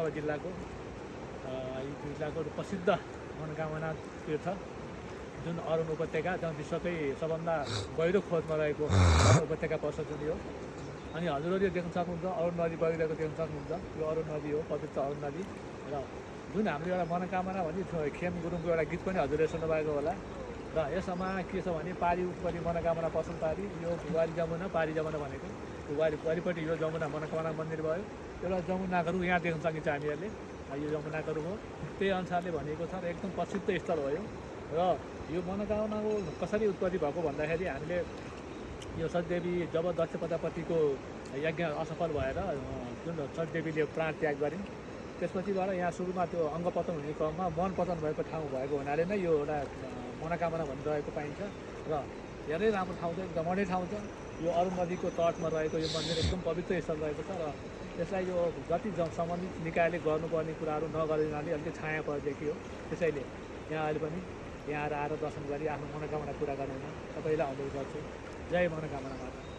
सदरमुकाम जिल्लाको प्रसिद्ध मनोकामना तीर्थ जुन अरुण उपत्यका जहाँ विश्वकै सबभन्दा गहिरो खोजमा रहेको उपत्यका पर्छ जुन यो। अनि हजुरहरूले देख्न सक्नुहुन्छ अरुण नदी बगिरहेको देख्न सक्नुहुन्छ। यो अरुण नदी हो, पवित्र अरुण नदी। र जुन हाम्रो एउटा मनोकामना भने खेम गुरुङको एउटा गीत पनि हजुरले सुन्नुभएको होला। र यसमा के छ भने पारी उपरि मनोकामना पसल पारी, यो वारी जमुना पारी जमुना भनेको वारिपट्टि यो जमुना मनोकामना मन्दिर भयो। एउटा जमुनाहरू यहाँ देख्न सकिन्छ हामीहरूले, यो जमुनाहरू हो। त्यही अनुसारले भनेको छ र एकदम प्रसिद्ध स्थल हो यो। र यो मनोकामनाको कसरी उत्पत्ति भएको भन्दाखेरि हामीले यो सचदेवी जब दक्ष प्रजापतिको यज्ञ असफल भएर जुन सचदेवीले प्राण त्याग गरिन्, त्यसपछिबाट यहाँ सुरुमा त्यो अङ्गपतन हुने क्रममा मन पतन भएको ठाउँ भएको हुनाले नै यो एउटा मनोकामना भनिरहेको पाइन्छ। र धेरै राम्रो ठाउँ छ, एकदम रमणीय ठाउँ छ। यो अरुण नदीको तटमा रहेको यो मन्दिर एकदम पवित्र स्थल रहेको छ। र यसलाई यो जति सम्बन्धित निकायले गर्नुपर्ने कुराहरू नगरिनाले अलिकति छाया परिदेखि हो। त्यसैले यहाँ अहिले पनि यहाँ आएर दर्शन गरी आफ्नो मनोकामना पुरा गर्नुहुन सबैलाई अनुरोध गर्छु। जय मनोकामना माता।